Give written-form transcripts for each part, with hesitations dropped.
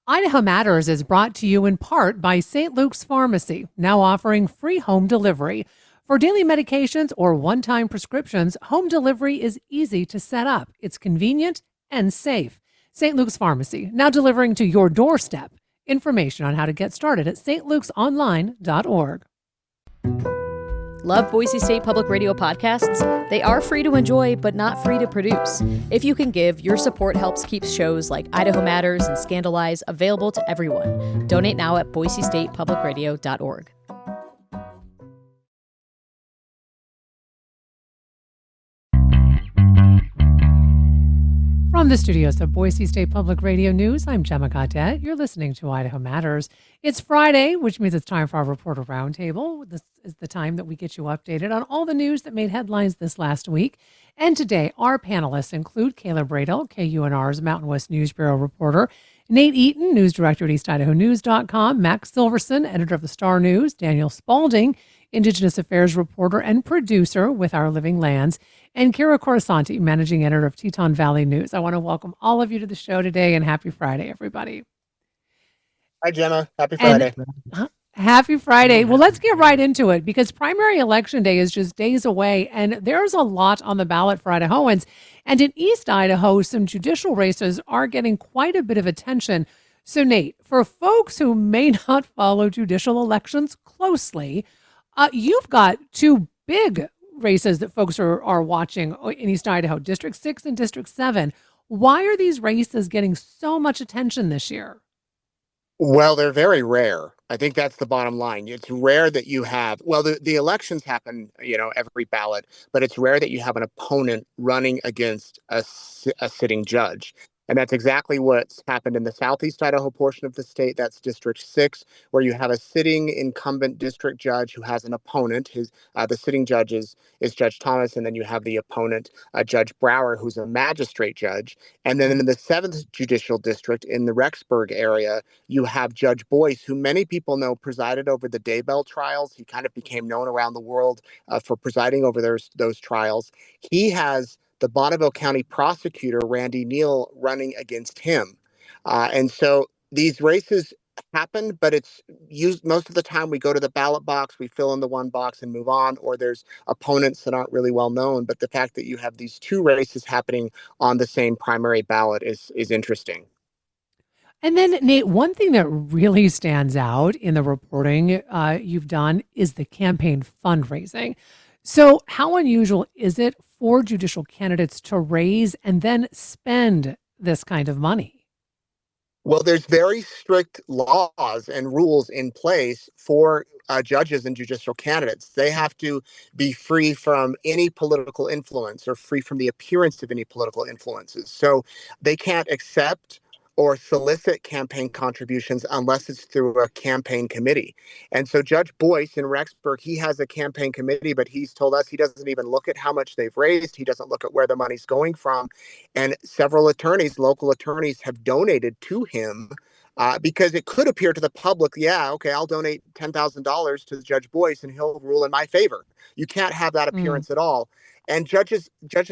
Idaho Matters is brought to you in part by St. Luke's Pharmacy, now offering free home delivery. For daily medications or one-time prescriptions, home delivery is easy to set up. It's convenient and safe. St. Luke's Pharmacy, now delivering to your doorstep. Information on how to get started at stlukesonline.org. Love Boise State Public Radio podcasts? They are free to enjoy, but not free to produce. If you can give, your support helps keep shows like Idaho Matters and Scandalize available to everyone. Donate now at boisestatepublicradio.org. From the studios of Boise State Public Radio News, I'm Gemma Gaudet. You're listening to Idaho Matters. It's Friday, which means it's time for our Reporter Roundtable. This is the time that we get you updated on all the news that made headlines this last week. And today, our panelists include Caleb Radel, KUNR's Mountain West News Bureau reporter, Nate Eaton, news director at EastIdahoNews.com, Max Silverson, editor of the Star News, Daniel Spalding, Indigenous Affairs reporter and producer with Our Living Lands, and Kira Corasanti, managing editor of Teton Valley News. I want to welcome all of you to the show today, and happy Friday, everybody. Hi, Gemma. Happy Friday. Happy Friday. Well, let's get right into it because primary election day is just days away, and there's a lot on the ballot for Idahoans. And in East Idaho, some judicial races are getting quite a bit of attention. So, Nate, for folks who may not follow judicial elections closely, you've got two big races that folks are watching in East Idaho, District 6 and District 7. Why are these races getting so much attention this year? Well, they're very rare. I think that's the bottom line. It's rare that you have, well, the elections happen, every ballot, but it's rare that you have an opponent running against a sitting judge. And that's exactly what's happened in the southeast Idaho portion of the state. That's District 6, where you have a sitting incumbent district judge who has an opponent. The sitting judge is Judge Thomas, and then you have the opponent, Judge Brower, who's a magistrate judge. And then in the 7th Judicial District in the Rexburg area, you have Judge Boyce, who many people know presided over the Daybell trials. He kind of became known around the world for presiding over those trials. He has the Bonneville County prosecutor, Randy Neal, running against him. And so these races happen, but it's used most of the time. We go to the ballot box, we fill in the one box and move on, or there's opponents that aren't really well known. But the fact that you have these two races happening on the same primary ballot is interesting. And then, Nate, one thing that really stands out in the reporting you've done is the campaign fundraising. So how unusual is it for judicial candidates to raise and then spend this kind of money? Well, there's very strict laws and rules in place for judges and judicial candidates. They have to be free from any political influence or free from the appearance of any political influences. So they can't accept or solicit campaign contributions unless it's through a campaign committee. And so Judge Boyce in Rexburg, he has a campaign committee, but he's told us he doesn't even look at how much they've raised. He doesn't look at where the money's going from. And several attorneys, local attorneys, have donated to him because it could appear to the public, I'll donate $10,000 to Judge Boyce and he'll rule in my favor. You can't have that appearance at all. And judges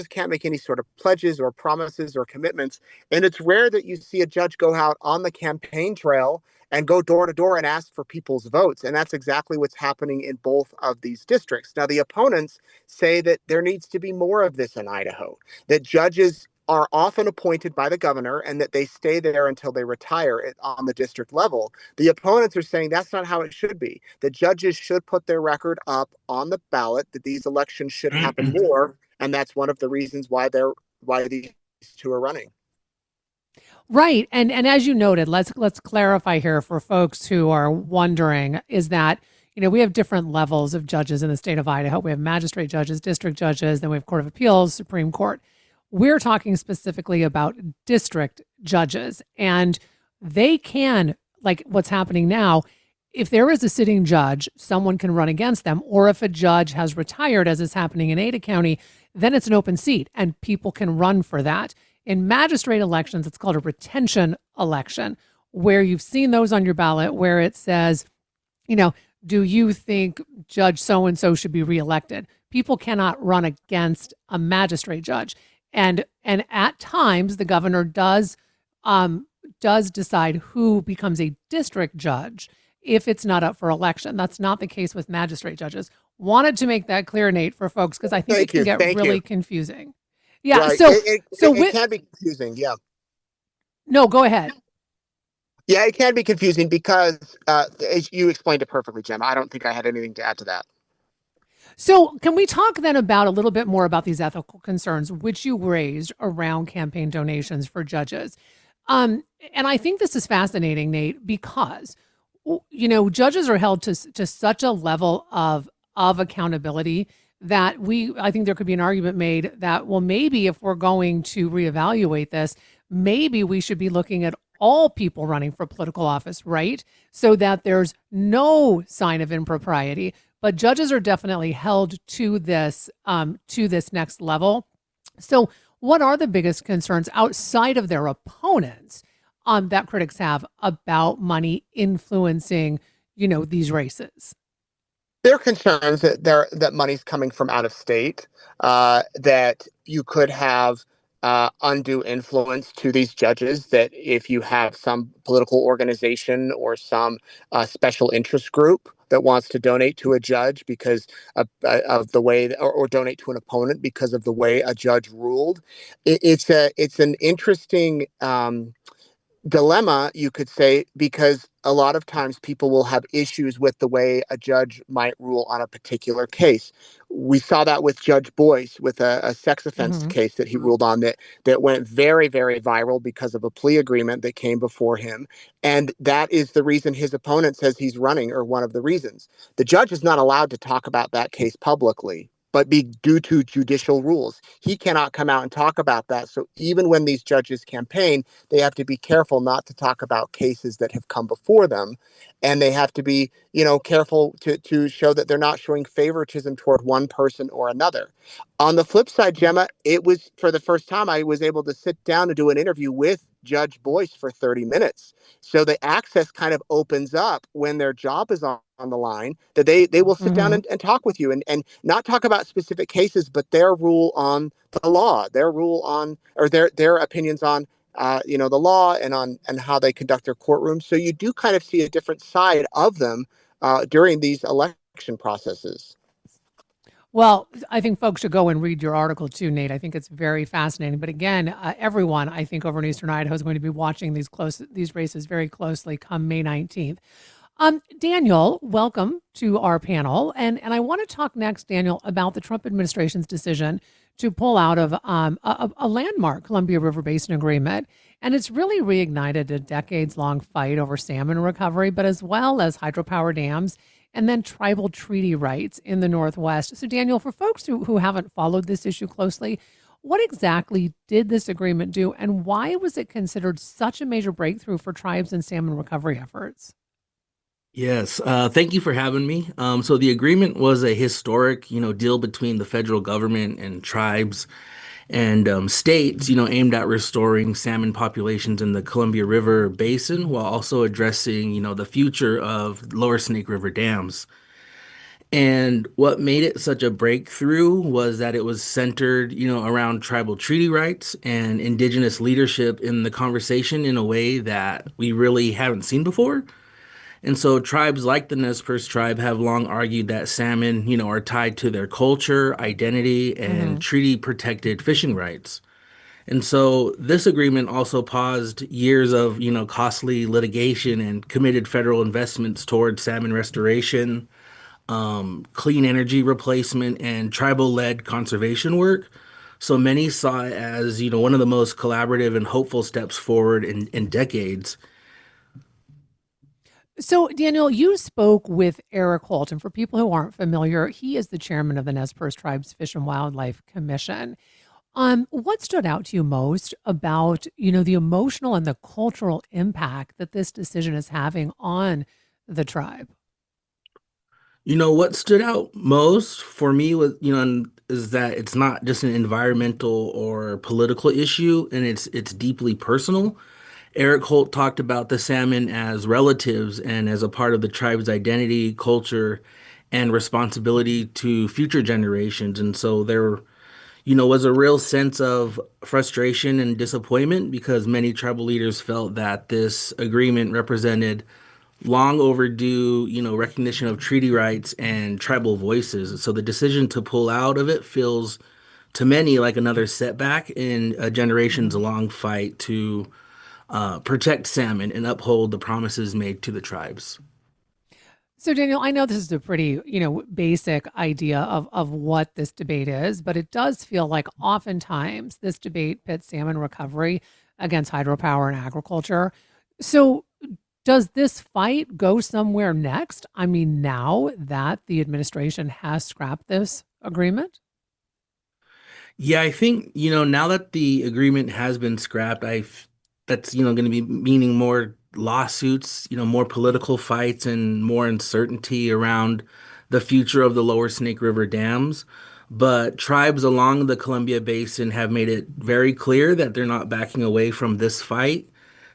can't make any sort of pledges or promises or commitments. And it's rare that you see a judge go out on the campaign trail and go door to door and ask for people's votes. And that's exactly what's happening in both of these districts. Now, the opponents say that there needs to be more of this in Idaho, that judges are often appointed by the governor and that they stay there until they retire on the district level. The opponents are saying that's not how it should be. The judges should put their record up on the ballot, that these elections should happen more. And that's one of the reasons why these two are running. Right. And as you noted, let's clarify here for folks who are wondering is that, we have different levels of judges in the state of Idaho. We have magistrate judges, district judges, then we have Court of Appeals, Supreme Court. We're talking specifically about district judges, and they can, like what's happening now, if there is a sitting judge, someone can run against them, or if a judge has retired, as is happening in Ada County, then it's an open seat and people can run for that. In magistrate elections, it's called a retention election, where you've seen those on your ballot where it says, do you think Judge so-and-so should be reelected? People cannot run against a magistrate judge. And at times, the governor does does decide who becomes a district judge if it's not up for election. That's not the case with magistrate judges. Wanted to make that clear, Nate, for folks, because I think it Thank can you. get Thank you. really confusing. Yeah. Right. So, so It with can be confusing. Yeah. no, go ahead. Yeah, it can be confusing because as you explained it perfectly, Jim. I don't think I had anything to add to that. So, can we talk then about a little bit more about these ethical concerns which you raised around campaign donations for judges? Um, and I think this is fascinating, Nate, because judges are held to such a level of accountability that I think there could be an argument made that, well, maybe if we're going to reevaluate this, maybe we should be looking at all people running for political office, right? So that there's no sign of impropriety. But judges are definitely held to this next level. So, what are the biggest concerns outside of their opponents that critics have about money influencing, these races? There are concerns that money's coming from out of state, that you could have undue influence to these judges. That if you have some political organization or some special interest group that wants to donate to a judge because of the way, or donate to an opponent because of the way a judge ruled, it's an interesting dilemma, you could say, because a lot of times people will have issues with the way a judge might rule on a particular case. We saw that with Judge Boyce with a sex offense Hmm. case that he ruled on, that went very, very viral because of a plea agreement that came before him. And that is the reason his opponent says he's running, or one of the reasons. The judge is not allowed to talk about that case publicly, but be due to judicial rules. He cannot come out and talk about that. So even when these judges campaign, they have to be careful not to talk about cases that have come before them. And they have to be, careful to show that they're not showing favoritism toward one person or another. On the flip side, Gemma, it was for the first time I was able to sit down and do an interview with Judge Boyce for 30 minutes. So the access kind of opens up when their job is on the line, that they will sit down Hmm. and talk with you, and not talk about specific cases, but their rule on the law, their rule on, or their opinions on the law, and how they conduct their courtrooms. So you do kind of see a different side of them during these election processes. Well, I think folks should go and read your article too, Nate. I think it's very fascinating. But again, everyone, I think, over in Eastern Idaho is going to be watching these races very closely come May 19th. Daniel, welcome to our panel. And I want to talk next, Daniel, about the Trump administration's decision to pull out of a landmark Columbia River Basin Agreement. And it's really reignited a decades long fight over salmon recovery, but as well as hydropower dams and then tribal treaty rights in the Northwest. So, Daniel, for folks who haven't followed this issue closely, what exactly did this agreement do, and why was it considered such a major breakthrough for tribes and salmon recovery efforts? Yes, thank you for having me. So the agreement was a historic, deal between the federal government and tribes and states, aimed at restoring salmon populations in the Columbia River Basin while also addressing, the future of Lower Snake River dams. And what made it such a breakthrough was that it was centered, around tribal treaty rights and indigenous leadership in the conversation in a way that we really haven't seen before. And so tribes like the Nez Perce tribe have long argued that salmon, are tied to their culture, identity, and Hmm. treaty protected fishing rights. And so this agreement also paused years of, costly litigation and committed federal investments towards salmon restoration, clean energy replacement, and tribal-led conservation work. So many saw it as, one of the most collaborative and hopeful steps forward in decades. So, Daniel, you spoke with Eric Holt, and for people who aren't familiar, he is the chairman of the Nez Perce Tribes Fish and Wildlife Commission. What stood out to you most about, the emotional and the cultural impact that this decision is having on the tribe? What stood out most for me was, is that it's not just an environmental or political issue, and it's deeply personal. Eric Holt talked about the salmon as relatives and as a part of the tribe's identity, culture, and responsibility to future generations. And so they're, was a real sense of frustration and disappointment because many tribal leaders felt that this agreement represented long overdue, recognition of treaty rights and tribal voices. So the decision to pull out of it feels to many like another setback in a generations Mhm. long fight to protect salmon and uphold the promises made to the tribes. So, Daniel, I know this is a pretty, basic idea of what this debate is, but it does feel like oftentimes this debate pits salmon recovery against hydropower and agriculture. So, does this fight go somewhere next? I mean, now that the administration has scrapped this agreement? Yeah, I think, now that the agreement has been scrapped, that's, going to be meaning more lawsuits, more political fights and more uncertainty around the future of the lower Snake River dams. But tribes along the Columbia Basin have made it very clear that they're not backing away from this fight.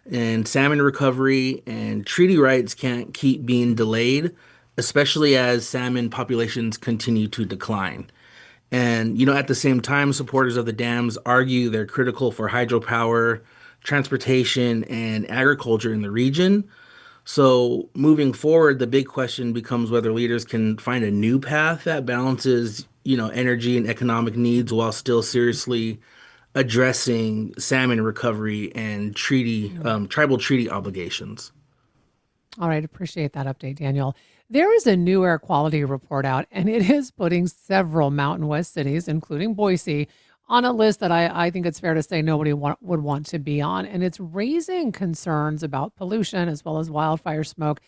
And salmon recovery and treaty rights can't keep being delayed, especially as salmon populations continue to decline. And, at the same time, supporters of the dams argue they're critical for hydropower, transportation, and agriculture in the region. So, moving forward, the big question becomes whether leaders can find a new path that balances, energy and economic needs while still seriously addressing salmon recovery and tribal treaty obligations. All right, appreciate that update, Daniel. There is a new air quality report out, and it is putting several Mountain West cities, including Boise, on a list that I think it's fair to say nobody would want to be on. And it's raising concerns about pollution as well as wildfire smoke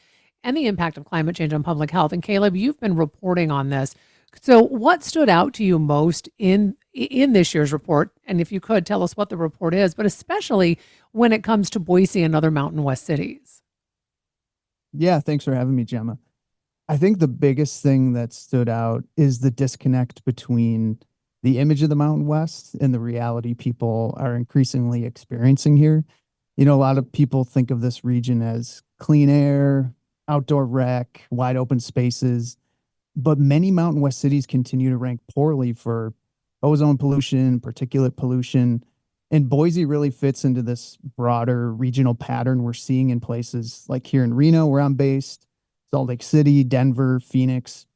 and the impact of climate change on public health. And Caleb, you've been reporting on this. So, what stood out to you most in this year's report? And if you could tell us what the report is, but especially when it comes to Boise and other Mountain West cities. Yeah, thanks for having me, Gemma. I think the biggest thing that stood out is the disconnect between the image of the Mountain West and the reality people are increasingly experiencing here. A lot of people think of this region as clean air, outdoor rec, wide open spaces, but many Mountain West cities continue to rank poorly for ozone pollution, particulate pollution. And Boise really fits into this broader regional pattern we're seeing in places like here in Reno, where I'm based, Salt Lake City, Denver, Phoenix,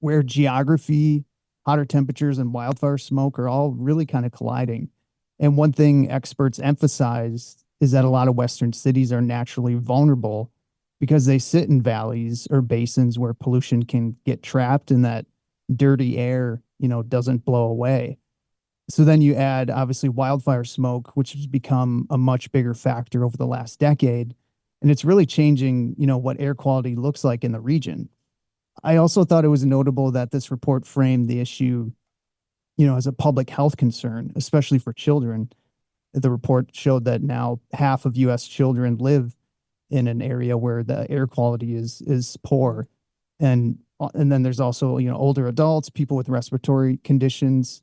where geography, hotter temperatures, and wildfire smoke are all really kind of colliding. And one thing experts emphasize is that a lot of Western cities are naturally vulnerable because they sit in valleys or basins where pollution can get trapped and that dirty air, doesn't blow away. So then you add obviously wildfire smoke, which has become a much bigger factor over the last decade. And it's really changing, what air quality looks like in the region. I also thought it was notable that this report framed the issue, as a public health concern, especially for children. The report showed that now half of US children live in an area where the air quality is poor. And then there's also, older adults, people with respiratory conditions.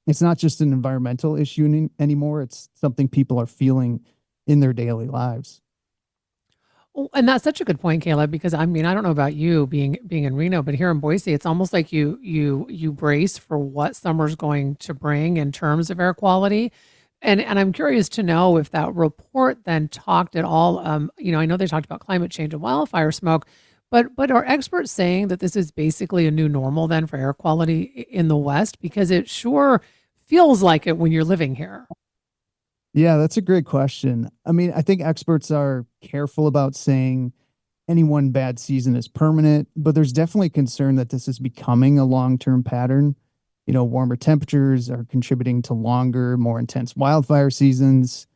It's not just an environmental issue anymore. It's something people are feeling in their daily lives. Oh, and that's such a good point, Caleb, because I mean, I don't know about you being in Reno, but here in Boise, it's almost like you brace for what summer's going to bring in terms of air quality. And I'm curious to know if that report then talked at all. I know they talked about climate change and wildfire smoke, but are experts saying that this is basically a new normal then for air quality in the West? Because it sure feels like it when you're living here. Yeah, that's a great question. I mean, I think experts are careful about saying any one bad season is permanent, but there's definitely concern that this is becoming a long-term pattern. Warmer temperatures are contributing to longer, more intense wildfire seasons.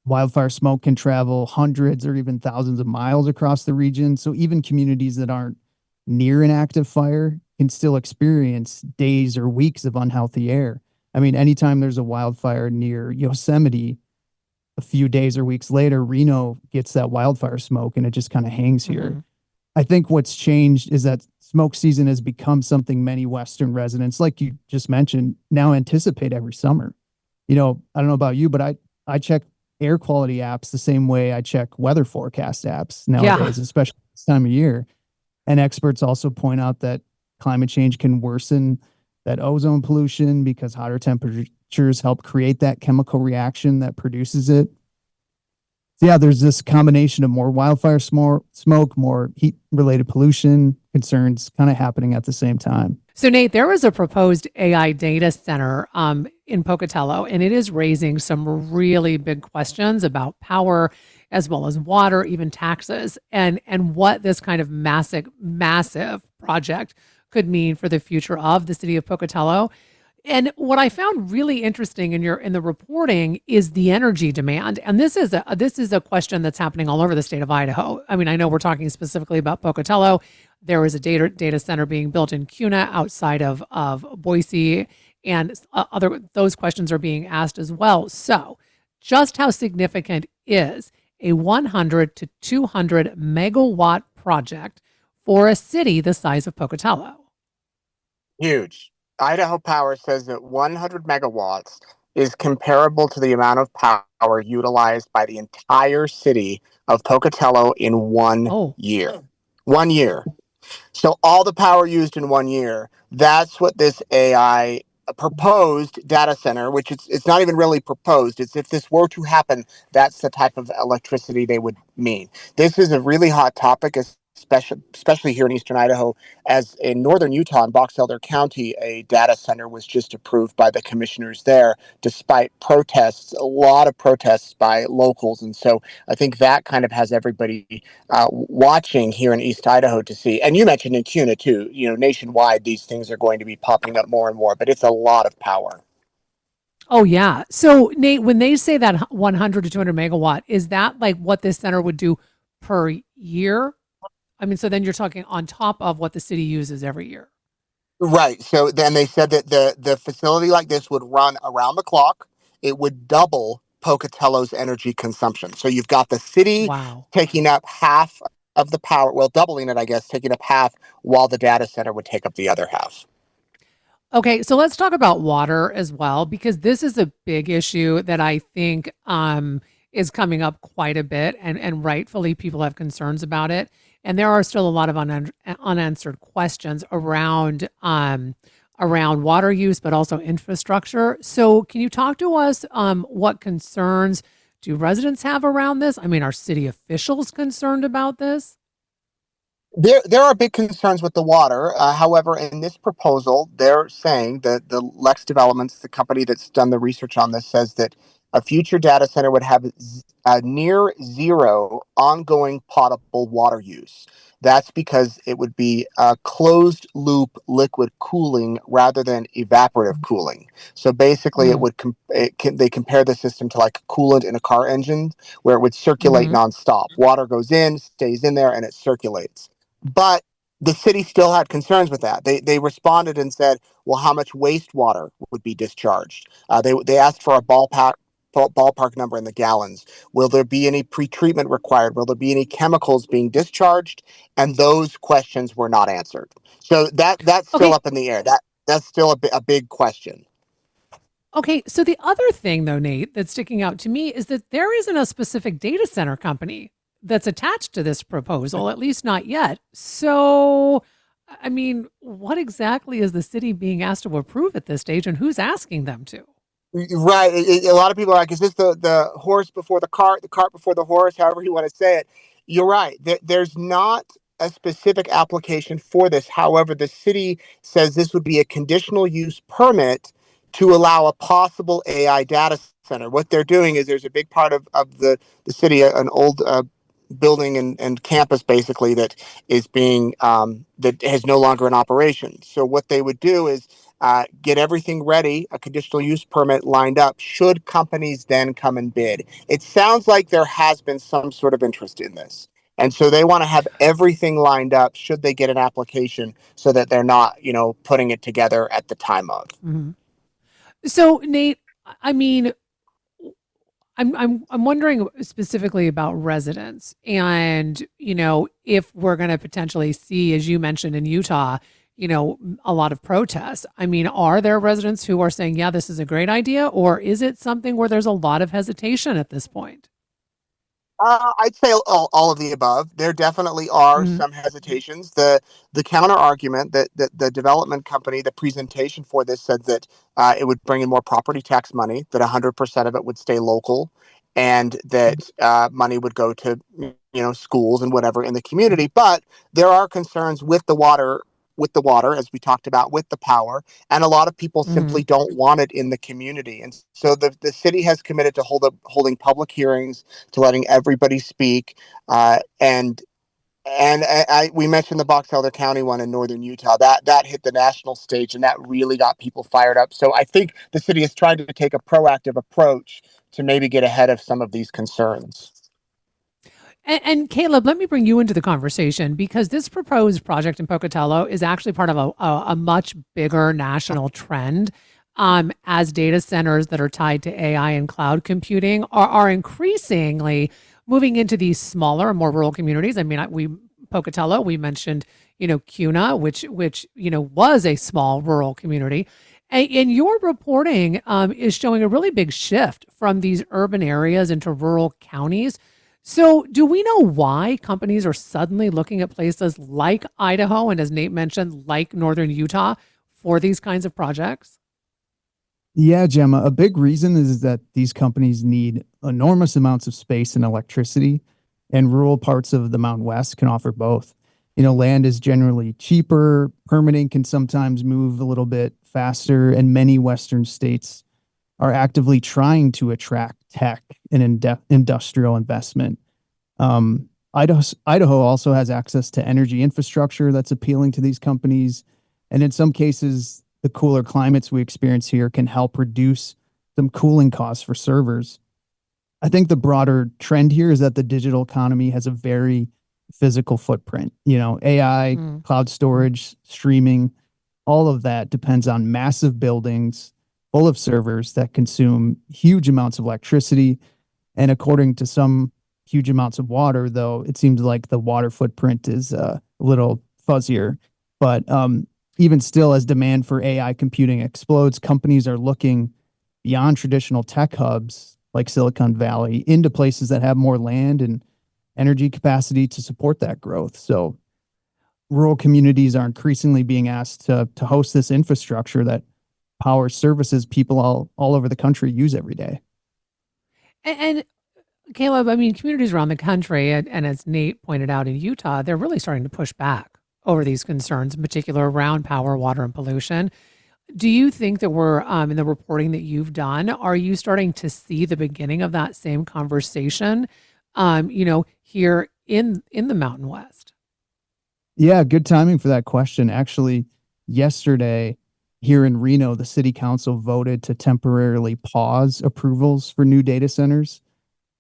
Wildfire smoke can travel hundreds or even thousands of miles across the region. So even communities that aren't near an active fire can still experience days or weeks of unhealthy air. I mean, anytime there's a wildfire near Yosemite, a few days or weeks later, Reno gets that wildfire smoke and it just kind of hangs here. Mhm. I think what's changed is that smoke season has become something many Western residents, like you just mentioned, now anticipate every summer. I don't know about you, but I check air quality apps the same way I check weather forecast apps Yeah. nowadays, especially this time of year. And experts also point out that climate change can worsen that ozone pollution because hotter temperatures help create that chemical reaction that produces it. So yeah, there's this combination of more wildfire smoke, more heat-related pollution concerns kind of happening at the same time. So, Nate, there was a proposed AI data center in Pocatello, and it is raising some really big questions about power as well as water, even taxes, and what this kind of massive project could mean for the future of the city of Pocatello. And what I found really interesting in the reporting is the energy demand. And this is a question that's happening all over the state of Idaho. I mean, I know we're talking specifically about Pocatello. There is a data center being built in Kuna outside of Boise, and those questions are being asked as well. So, just how significant is a 100 to 200 megawatt project for a city the size of Pocatello? Huge. Idaho Power says that 100 megawatts is comparable to the amount of power utilized by the entire city of Pocatello in 1 year. 1 year. So all the power used in 1 year, that's what this AI proposed data center, which it's not even really proposed. It's if this were to happen, that's the type of electricity they would mean. This is a really hot topic, especially here in eastern Idaho, as in northern Utah in Box Elder County, a data center was just approved by the commissioners there, despite protests, a lot of protests by locals. And so I think that kind of has everybody watching here in East Idaho to see. And you mentioned in Kuna too, nationwide, these things are going to be popping up more and more, but it's a lot of power. Oh, yeah. So, Nate, when they say that 100 to 200 megawatt, is that like what this center would do per year? I mean, so then you're talking on top of what the city uses every year. Right. So then they said that the facility like this would run around the clock. It would double Pocatello's energy consumption. So you've got the city taking up half of the power, well, doubling it, I guess, taking up half, while the data center would take up the other half. Okay, so let's talk about water as well, because this is a big issue that I think is coming up quite a bit, and rightfully people have concerns about it. And there are still a lot of unanswered questions around water use, but also infrastructure. So can you talk to us what concerns do residents have around this? I mean, are city officials concerned about this? There are big concerns with the water. However, in this proposal, they're saying that the Lex Developments, the company that's done the research on this, says that a future data center would have a near zero ongoing potable water use. That's because it would be a closed loop liquid cooling rather than evaporative cooling. So basically, they compare the system to like coolant in a car engine, where it would circulate nonstop. Water goes in, stays in there, and it circulates. But the city still had concerns with that. They responded and said, well, how much wastewater would be discharged? They asked for a ballpark number in the gallons. Will there be any pretreatment required? Will there be any chemicals being discharged? And those questions were not answered. So that's still up in the air. That's still a big question. Okay, so the other thing though, Nate, that's sticking out to me is that there isn't a specific data center company that's attached to this proposal, at least not yet. So, I mean, what exactly is the city being asked to approve at this stage, and who's asking them to? Right. A lot of people are like, is this the horse before the cart before the horse, however you want to say it? You're right. There's not a specific application for this. However, the city says this would be a conditional use permit to allow a possible AI data center. What they're doing is there's a big part of the city, an old building and campus basically that is being that has no longer an operation. So what they would do is get everything ready, a conditional use permit lined up, should companies then come and bid. It sounds like there has been some sort of interest in this. And so they want to have everything lined up should they get an application, so that they're not, putting it together at the time of. Mm-hmm. So, Nate, I mean, I'm wondering specifically about residents, and if we're going to potentially see, as you mentioned in Utah, a lot of protests. I mean, are there residents who are saying, yeah, this is a great idea, or is it something where there's a lot of hesitation at this point? I'd say all of the above. There definitely are Mm, some hesitations. The counter argument that the development company, the presentation for this said that it would bring in more property tax money, that 100% of it would stay local, and that money would go to schools and whatever in the community. But there are concerns with the water, as we talked about, with the power, and a lot of people mm. simply don't want it in the community. And so the city has committed to holding public hearings, to letting everybody speak. And we mentioned the Box Elder County one in northern Utah. That hit the national stage, and that really got people fired up. So I think the city is trying to take a proactive approach to maybe get ahead of some of these concerns. And Caleb, let me bring you into the conversation because this proposed project in Pocatello is actually part of a much bigger national trend. As data centers that are tied to AI and cloud computing are increasingly moving into these smaller, more rural communities. I mean, we Pocatello, we mentioned, Cuna, which was a small rural community. And your reporting is showing a really big shift from these urban areas into rural counties. So, do we know why companies are suddenly looking at places like Idaho and, as Nate mentioned, like northern Utah for these kinds of projects? Yeah, Gemma, a big reason is that these companies need enormous amounts of space and electricity, and rural parts of the Mountain West can offer both. Land is generally cheaper, permitting can sometimes move a little bit faster, and many Western states are actively trying to attract tech and industrial investment. Idaho also has access to energy infrastructure that's appealing to these companies. And in some cases, the cooler climates we experience here can help reduce some cooling costs for servers. I think the broader trend here is that the digital economy has a very physical footprint. AI, Mm. cloud storage, streaming, all of that depends on massive buildings full of servers that consume huge amounts of electricity. And according to some, huge amounts of water, though it seems like the water footprint is a little fuzzier. But even still, as demand for AI computing explodes, companies are looking beyond traditional tech hubs like Silicon Valley into places that have more land and energy capacity to support that growth. So rural communities are increasingly being asked to host this infrastructure that powers services people all over the country use every day. And Caleb, I mean, communities around the country, and as Nate pointed out in Utah, they're really starting to push back over these concerns, in particular around power, water, and pollution. Do you think that we're in the reporting that you've done? Are you starting to see the beginning of that same conversation? Here in the Mountain West. Yeah, good timing for that question. Actually, yesterday here in Reno, the city council voted to temporarily pause approvals for new data centers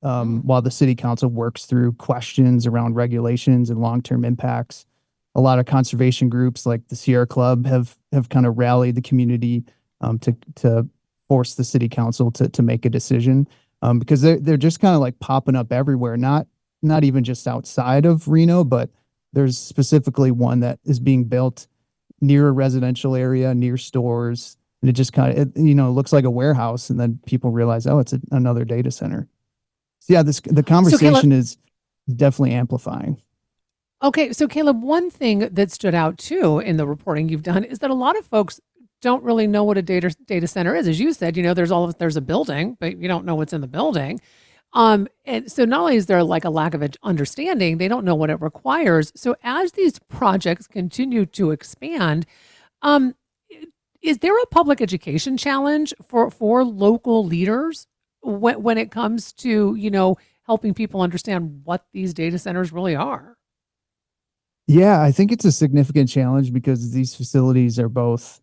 Mm. while the city council works through questions around regulations and long-term impacts. A lot of conservation groups like the Sierra Club have kind of rallied the community to force the city council to make a decision because they're just kind of like popping up everywhere. Not even just outside of Reno, but there's specifically one that is being built near a residential area, near stores, and it just kind of looks like a warehouse, and then people realize, oh, it's another data center. So yeah, the So Caleb, conversation is definitely amplifying. okay, so Caleb, one thing that stood out too in the reporting you've done is that a lot of folks don't really know what a data center is. As you said, there's a building, but you don't know what's in the building. And so not only is there like a lack of understanding, they don't know what it requires. So as these projects continue to expand, um, is there a public education challenge for local leaders when it comes to helping people understand what these data centers really are? Yeah, I think it's a significant challenge because these facilities are both,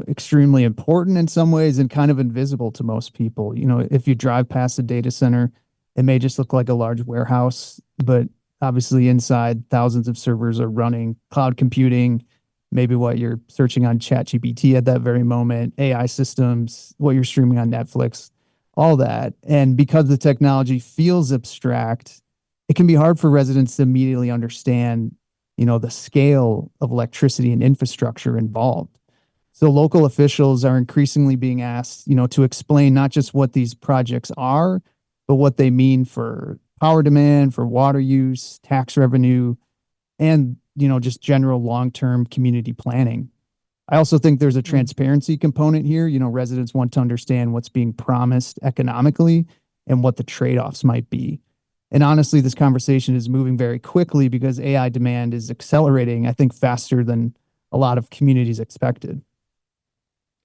extremely important in some ways and kind of invisible to most people. If you drive past a data center, it may just look like a large warehouse, but obviously inside thousands of servers are running cloud computing, maybe what you're searching on ChatGPT at that very moment, AI systems, what you're streaming on Netflix, all that. And because the technology feels abstract, it can be hard for residents to immediately understand, the scale of electricity and infrastructure involved. So local officials are increasingly being asked, to explain not just what these projects are, but what they mean for power demand, for water use, tax revenue, and, just general long-term community planning. I also think there's a transparency component here. Residents want to understand what's being promised economically and what the trade-offs might be. And honestly, this conversation is moving very quickly because AI demand is accelerating, I think, faster than a lot of communities expected.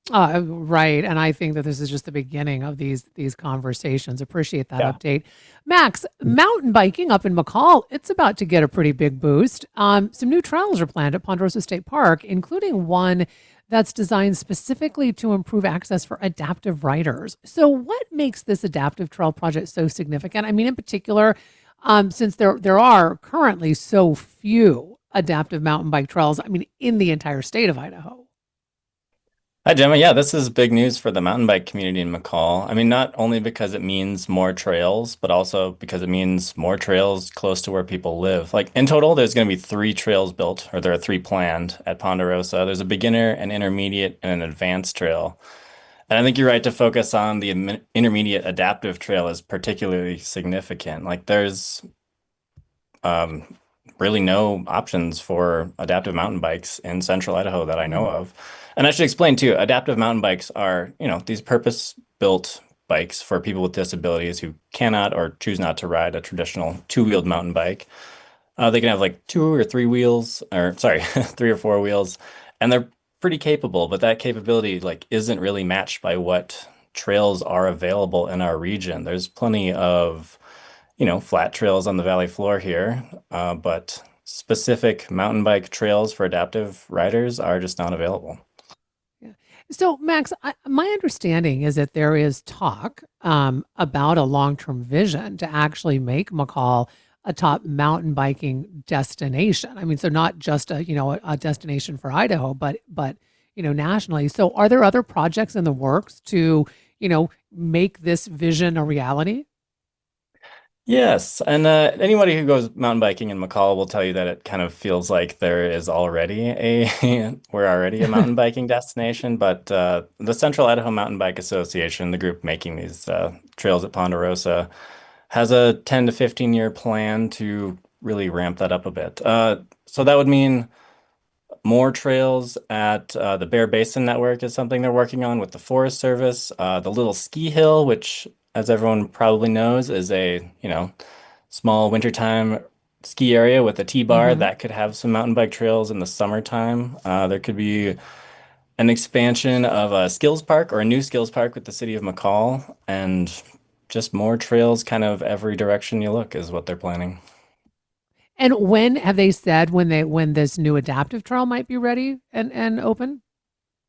Right. And I think that this is just the beginning of these conversations. Appreciate that Yeah. update. Max, mountain biking up in McCall, it's about to get a pretty big boost. Some new trails are planned at Ponderosa State Park, including one that's designed specifically to improve access for adaptive riders. So what makes this adaptive trail project so significant? I mean, in particular, since there are currently so few adaptive mountain bike trails, I mean, in the entire state of Idaho. Hi, Gemma. Yeah, this is big news for the mountain bike community in McCall. I mean, not only because it means more trails, but also because it means more trails close to where people live. Like in total, there's going to be 3 trails built, or there are 3 planned at Ponderosa. There's a beginner, an intermediate, and an advanced trail. And I think you're right to focus on the intermediate adaptive trail is particularly significant. Like there's really no options for adaptive mountain bikes in central Idaho that I know of. And I should explain too, adaptive mountain bikes are, these purpose-built bikes for people with disabilities who cannot or choose not to ride a traditional 2-wheeled mountain bike. They can have like 2 or 3 wheels, or sorry, 3 or 4 wheels, and they're pretty capable, but that capability like isn't really matched by what trails are available in our region. There's plenty of flat trails on the valley floor here, but specific mountain bike trails for adaptive riders are just not available. Yeah. So, Max, my understanding is that there is talk about a long-term vision to actually make McCall a top mountain biking destination. I mean, so not just a destination for Idaho, but nationally. So, are there other projects in the works to make this vision a reality? Yes, and anybody who goes mountain biking in McCall will tell you that it kind of feels like there is already we're already a mountain biking destination, but the Central Idaho Mountain Bike Association, the group making these trails at Ponderosa, has a 10 to 15 year plan to really ramp that up a bit. So that would mean more trails at the Bear Basin Network is something they're working on with the Forest Service. The Little Ski Hill, which, as everyone probably knows, is a small wintertime ski area with a T-bar that could have some mountain bike trails in the summertime. There could be an expansion of a skills park or a new skills park with the city of McCall, and just more trails kind of every direction you look is what they're planning. And when have they said when this new adaptive trail might be ready and open?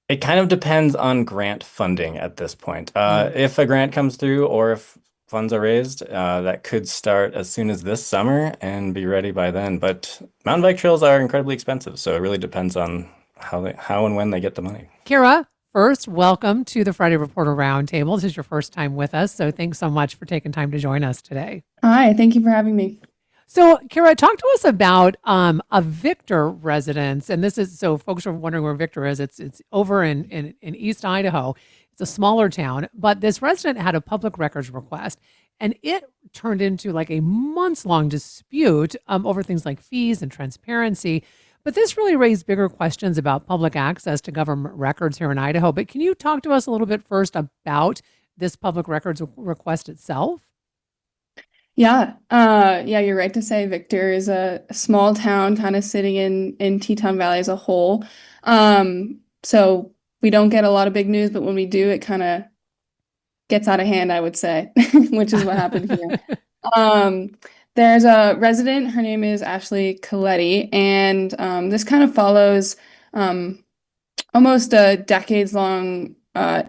It kind of depends on grant funding at this point. If a grant comes through or if funds are raised, that could start as soon as this summer and be ready by then. But mountain bike trails are incredibly expensive, so it really depends on how and when they get the money. Kira, first, welcome to the Friday Reporter Roundtable. This is your first time with us, so thanks so much for taking time to join us today. Hi, thank you for having me. So, Kira, talk to us about a Victor residence, and this is so folks are wondering where Victor is. It's over in East Idaho. It's a smaller town, but this resident had a public records request, and it turned into like a months-long dispute over things like fees and transparency. But this really raised bigger questions about public access to government records here in Idaho. But can you talk to us a little bit first about this public records request itself? Yeah, you're right to say Victor is a small town kind of sitting in Teton Valley as a whole. So we don't get a lot of big news, but when we do, it kind of gets out of hand, I would say, which is what happened here. There's a resident, her name is Ashley Coletti, and this kind of follows almost a decades-long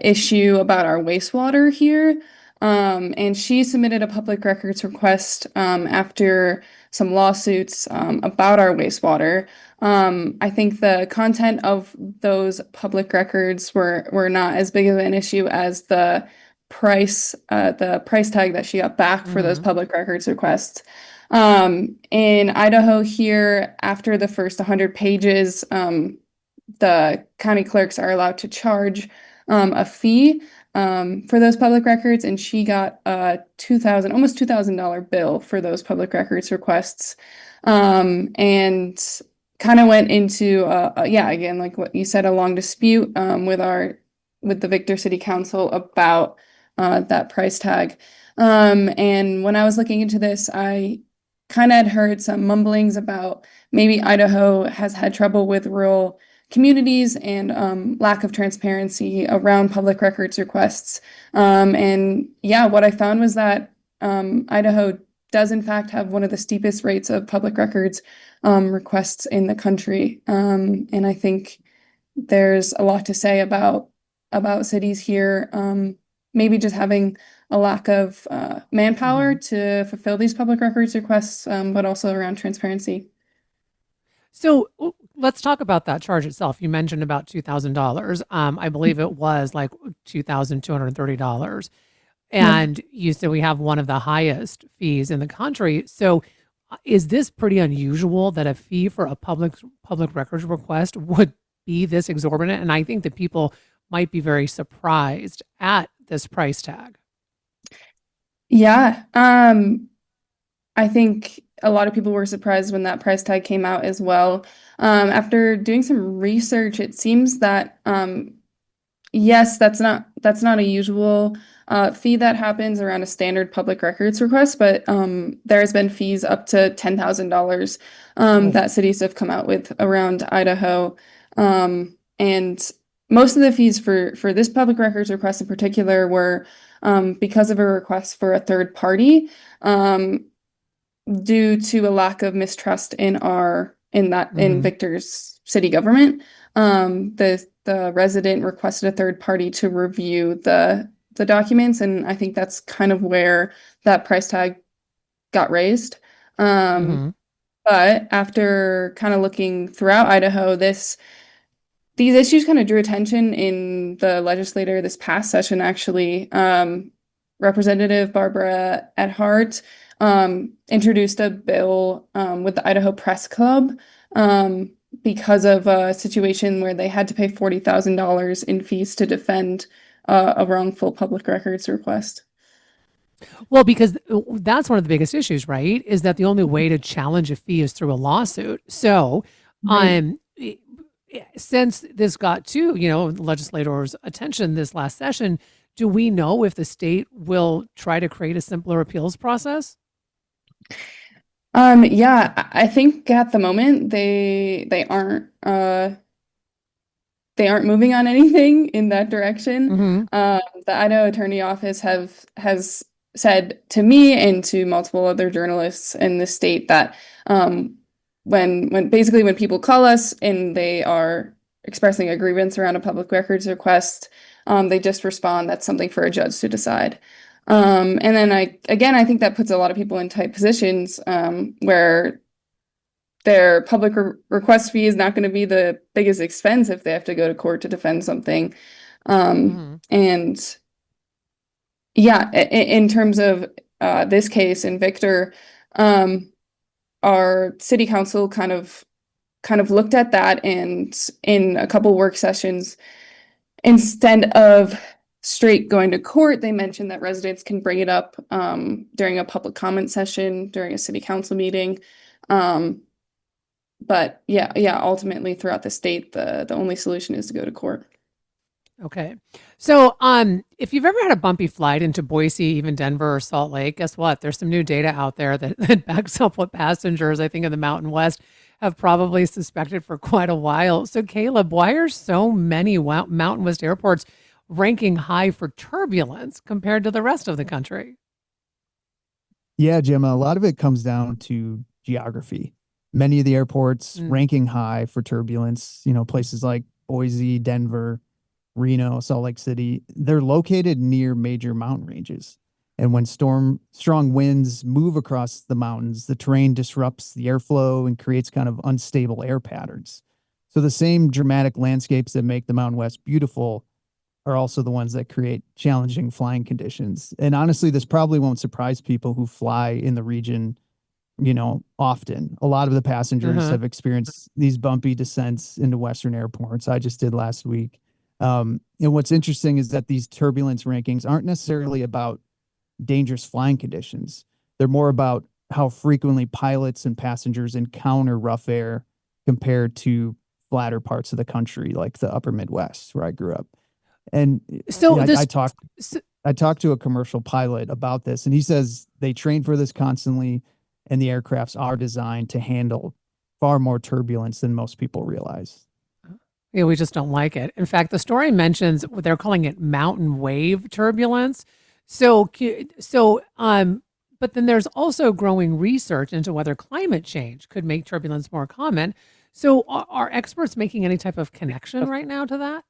issue about our wastewater here. And she submitted a public records request after some lawsuits about our wastewater. I think the content of those public records were not as big of an issue as the price tag that she got back for those public records requests. In Idaho here, after the first 100 pages, the county clerks are allowed to charge a fee. for those public records, and she got a almost $2,000 bill for those public records requests, and kind of went into yeah, again, like what you said, a long dispute with the Victor City Council about that price tag. And when I was looking into this, I kind of had heard some mumblings about maybe Idaho has had trouble with rural communities and lack of transparency around public records requests. And yeah, what I found was that Idaho does in fact have one of the steepest rates of public records requests in the country. And I think there's a lot to say about cities here, maybe just having a lack of manpower to fulfill these public records requests, but also around transparency. So let's talk about that charge itself. You mentioned about $2,000. I believe it was like $2,230. And you said we have one of the highest fees in the country. So is this pretty unusual that a fee for a public records request would be this exorbitant? And I think that people might be very surprised at this price tag. Yeah. I think a lot of people were surprised when that price tag came out as well. After doing some research, it seems that yes, that's not a usual fee that happens around a standard public records request, but there has been fees up to $10,000 that cities have come out with around Idaho. And most of the fees for this public records request in particular were because of a request for a third party, due to a lack of mistrust in Victor's city government. The resident requested a third party to review the documents, and I think that's kind of where that price tag got raised. But after kind of looking throughout Idaho, these issues kind of drew attention in the legislature this past session, actually. Representative Barbara Edhart introduced a bill with the Idaho Press Club because of a situation where they had to pay $40,000 in fees to defend a wrongful public records request. Well, because that's one of the biggest issues, right? Is that the only way to challenge a fee is through a lawsuit. So, since this got to, legislators' attention this last session, do we know if the state will try to create a simpler appeals process? Yeah, I think at the moment they aren't moving on anything in that direction. The Idaho Attorney Office has said to me and to multiple other journalists in the state that when people call us and they are expressing a grievance around a public records request, they just respond, that's something for a judge to decide. And then I think that puts a lot of people in tight positions where their public request fee is not going to be the biggest expense if they have to go to court to defend something. And yeah, in terms of this case in Victor, our city council kind of looked at that, and in a couple work sessions, instead of straight going to court, they mentioned that residents can bring it up during a public comment session during a city council meeting. But yeah, ultimately throughout the state, the only solution is to go to court. Okay. So if you've ever had a bumpy flight into Boise, even Denver or Salt Lake, guess what? There's some new data out there that backs up what passengers, I think, in the Mountain West have probably suspected for quite a while. So Caleb, why are so many Mountain West airports ranking high for turbulence compared to the rest of the country? Yeah, Gemma, a lot of it comes down to geography. Many of the airports ranking high for turbulence, places like Boise, Denver, Reno, Salt Lake City, they're located near major mountain ranges. And when strong winds move across the mountains, the terrain disrupts the airflow and creates kind of unstable air patterns. So the same dramatic landscapes that make the Mountain West beautiful are also the ones that create challenging flying conditions. And honestly, this probably won't surprise people who fly in the region, often. A lot of the passengers have experienced these bumpy descents into Western airports. I just did last week. And what's interesting is that these turbulence rankings aren't necessarily about dangerous flying conditions. They're more about how frequently pilots and passengers encounter rough air compared to flatter parts of the country, like the upper Midwest where I grew up. And So this, I talked to a commercial pilot about this, and he says they train for this constantly, and the aircrafts are designed to handle far more turbulence than most people realize. yeah, we just don't like it. In fact, the story mentions what they're calling it mountain wave turbulence. So, but then there's also growing research into whether climate change could make turbulence more common. So, are experts making any type of connection right now to that?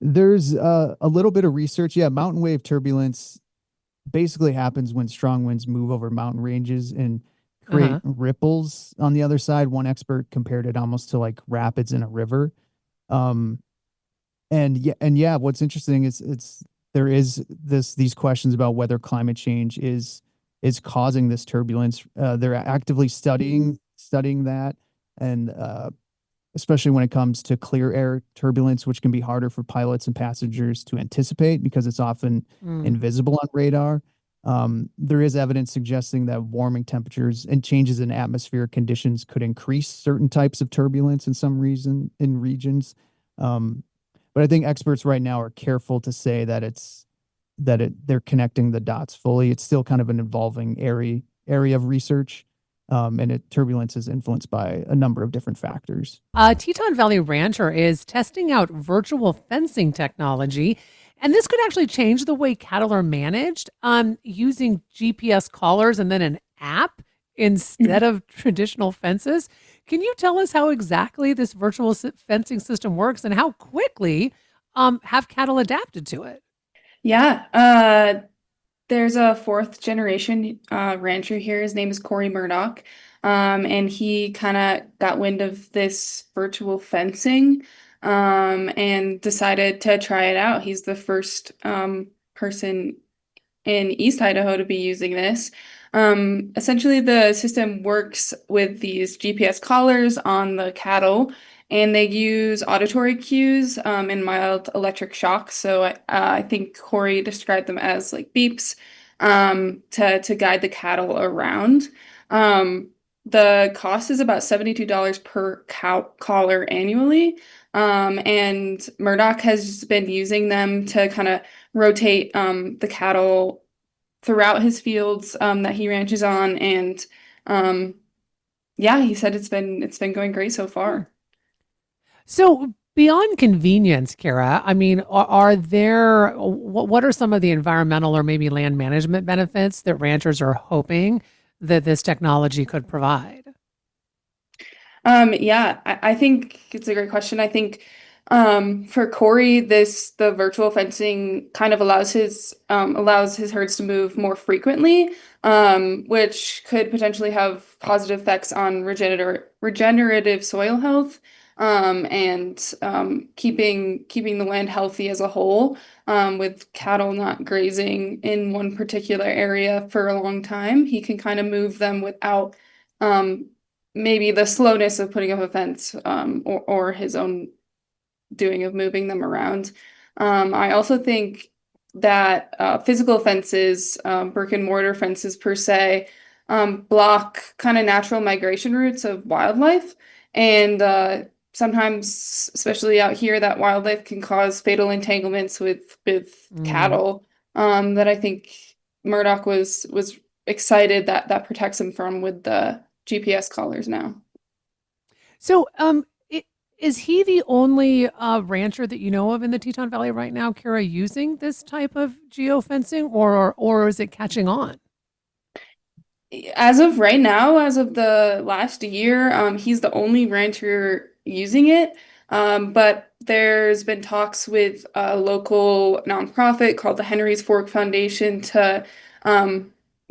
There's a little bit of research. Yeah, mountain wave turbulence basically happens when strong winds move over mountain ranges and create ripples on the other side. One expert compared it almost to like rapids in a river. Um, and yeah, what's interesting is there is these questions about whether climate change is causing this turbulence. They're actively studying that, and especially when it comes to clear air turbulence, which can be harder for pilots and passengers to anticipate because it's often invisible on radar. There is evidence suggesting that warming temperatures and changes in atmospheric conditions could increase certain types of turbulence in some regions. But I think experts right now are careful to say that they're connecting the dots fully. It's still kind of an evolving area of research. And turbulence is influenced by a number of different factors. Teton Valley Rancher is testing out virtual fencing technology, and this could actually change the way cattle are managed using GPS collars and then an app instead of traditional fences. Can you tell us how exactly this virtual fencing system works and how quickly have cattle adapted to it? Yeah, there's a fourth generation rancher here. His name is Corey Murdoch. And he kind of got wind of this virtual fencing and decided to try it out. He's the first person in East Idaho to be using this. Essentially, the system works with these GPS collars on the cattle, and they use auditory cues and mild electric shocks. So I think Corey described them as like beeps to guide the cattle around. The cost is about $72 per collar annually. And Murdoch has been using them to kind of rotate the cattle throughout his fields that he ranches on, and yeah, he said it's been going great so far. So beyond convenience, Kara, I mean, are there what are some of the environmental or maybe land management benefits that ranchers are hoping that this technology could provide? Yeah, I think it's a great question. I think for Corey, the virtual fencing kind of allows his herds to move more frequently, which could potentially have positive effects on regenerative soil health, and keeping the land healthy as a whole, with cattle not grazing in one particular area for a long time. He can kind of move them without maybe the slowness of putting up a fence, or his own doing of moving them around. I also think that physical fences, brick and mortar fences per se, block kind of natural migration routes of wildlife. And sometimes, especially out here, that wildlife can cause fatal entanglements with cattle, that I think Murdoch was excited that protects him from with the GPS collars now. So, is he the only rancher that you know of in the Teton Valley right now, Kara, using this type of geofencing, or is it catching on? As of right now, as of the last year, he's the only rancher using it. But there's been talks with a local nonprofit called the Henry's Fork Foundation to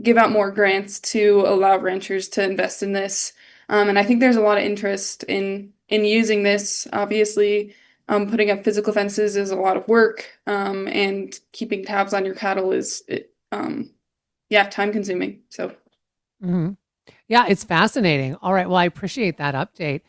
give out more grants to allow ranchers to invest in this. And I think there's a lot of interest in using this. Obviously, putting up physical fences is a lot of work, and keeping tabs on your cattle is time consuming. So. Mm-hmm. Yeah, it's fascinating. All right. Well, I appreciate that update.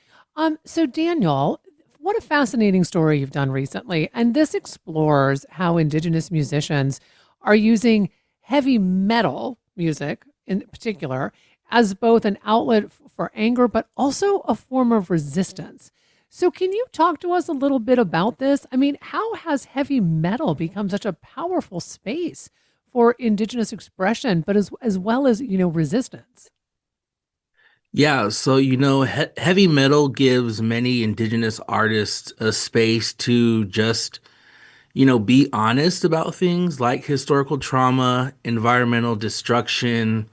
So Daniel, what a fascinating story you've done recently. And this explores how Indigenous musicians are using heavy metal music in particular as both an outlet for anger, but also a form of resistance. So, can you talk to us a little bit about this? I mean, how has heavy metal become such a powerful space for Indigenous expression, but as well as, resistance? Yeah, so heavy metal gives many indigenous artists a space to just, be honest about things like historical trauma, environmental destruction,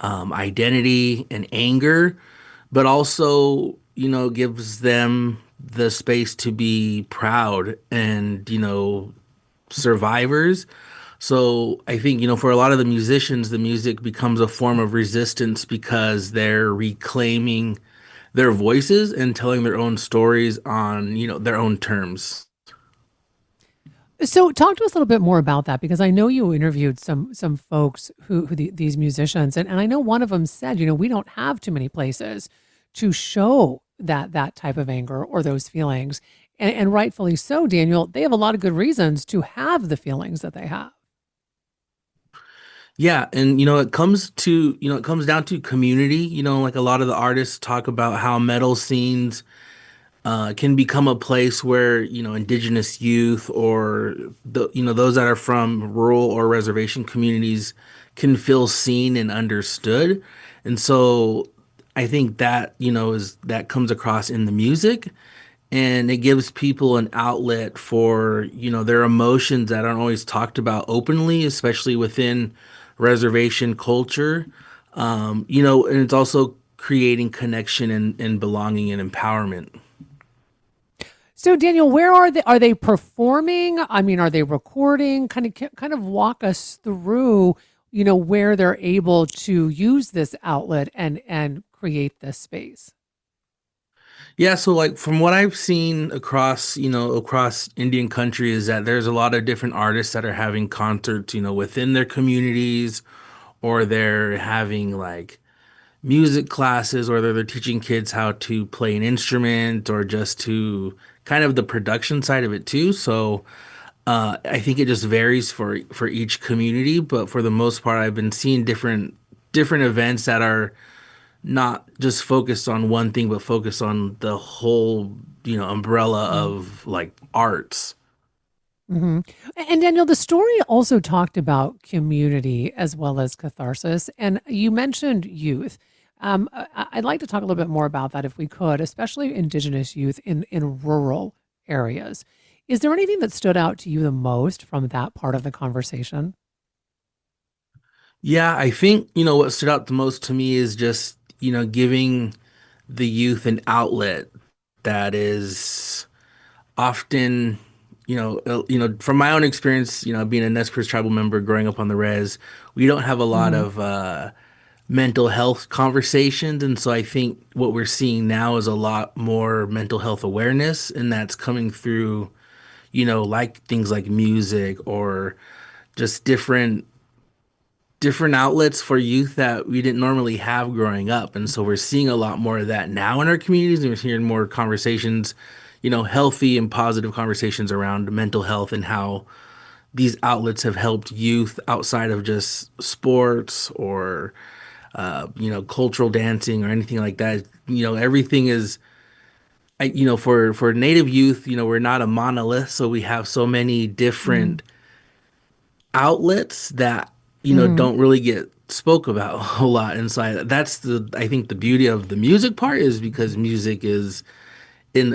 identity, and anger, but also, gives them the space to be proud and, survivors. So I think, for a lot of the musicians, the music becomes a form of resistance because they're reclaiming their voices and telling their own stories on, their own terms. So, talk to us a little bit more about that because I know you interviewed some folks these musicians, and I know one of them said, we don't have too many places to show that type of anger or those feelings, and rightfully so, Daniel. They have a lot of good reasons to have the feelings that they have. Yeah, and it comes down to community. Like a lot of the artists talk about how metal scenes can become a place where indigenous youth or those that are from rural or reservation communities can feel seen and understood. And so I think that is that comes across in the music, and it gives people an outlet for their emotions that aren't always talked about openly, especially within reservation culture. And it's also creating connection and belonging and empowerment. So, Daniel, where are they? Are they performing? I mean, are they recording? Kind of walk us through, where they're able to use this outlet and create this space. Yeah, so like from what I've seen across Indian country is that there's a lot of different artists that are having concerts, within their communities, or they're having like music classes, or they're teaching kids how to play an instrument, or just to kind of the production side of it too. So I think it just varies for each community, but for the most part, I've been seeing different events that are not just focused on one thing, but focused on the whole, umbrella of like arts. hmm And Daniel, the story also talked about community as well as catharsis, and you mentioned youth. I'd like to talk a little bit more about that if we could, especially Indigenous youth in rural areas. Is there anything that stood out to you the most from that part of the conversation? Yeah, I think, what stood out the most to me is just, giving the youth an outlet that is often, from my own experience, being a Nez Perce tribal member growing up on the res, we don't have a lot hmm of mental health conversations. And so I think what we're seeing now is a lot more mental health awareness, and that's coming through, like things like music or just different outlets for youth that we didn't normally have growing up. And so we're seeing a lot more of that now in our communities, and we're hearing more conversations, healthy and positive conversations around mental health and how these outlets have helped youth outside of just sports or cultural dancing or anything like that. Everything is, for Native youth, we're not a monolith, so we have so many different outlets that hmm don't really get spoke about a whole lot. And so I think the beauty of the music part is because music is in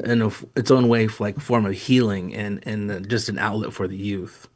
its own way like form of healing and just an outlet for the youth.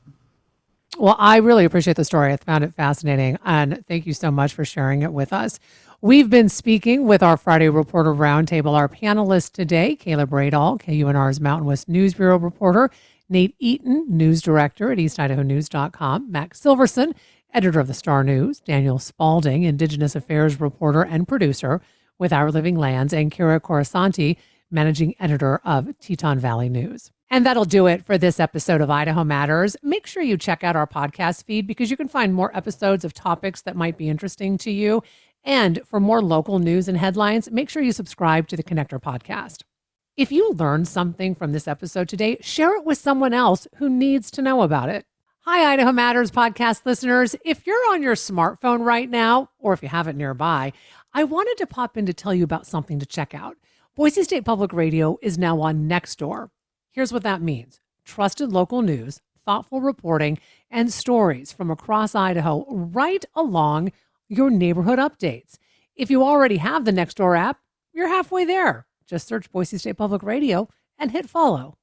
Well, I really appreciate the story. I found it fascinating. And thank you so much for sharing it with us. We've been speaking with our Friday Reporter Roundtable. Our panelists today, Caleb Radall, KUNR's Mountain West News Bureau reporter, Nate Eaton, news director at eastidahonews.com, Max Silverson, editor of the Star News, Daniel Spalding, Indigenous Affairs reporter and producer with Our Living Lands, and Kira Corasanti, managing editor of Teton Valley News. And that'll do it for this episode of Idaho Matters. Make sure you check out our podcast feed because you can find more episodes of topics that might be interesting to you. And for more local news and headlines, make sure you subscribe to the Connector podcast. If you learned something from this episode today, share it with someone else who needs to know about it. Hi, Idaho Matters podcast listeners. If you're on your smartphone right now, or if you have it nearby, I wanted to pop in to tell you about something to check out. Boise State Public Radio is now on Nextdoor. Here's what that means. Trusted local news, thoughtful reporting, and stories from across Idaho right along your neighborhood updates. If you already have the Nextdoor app, you're halfway there. Just search Boise State Public Radio and hit follow.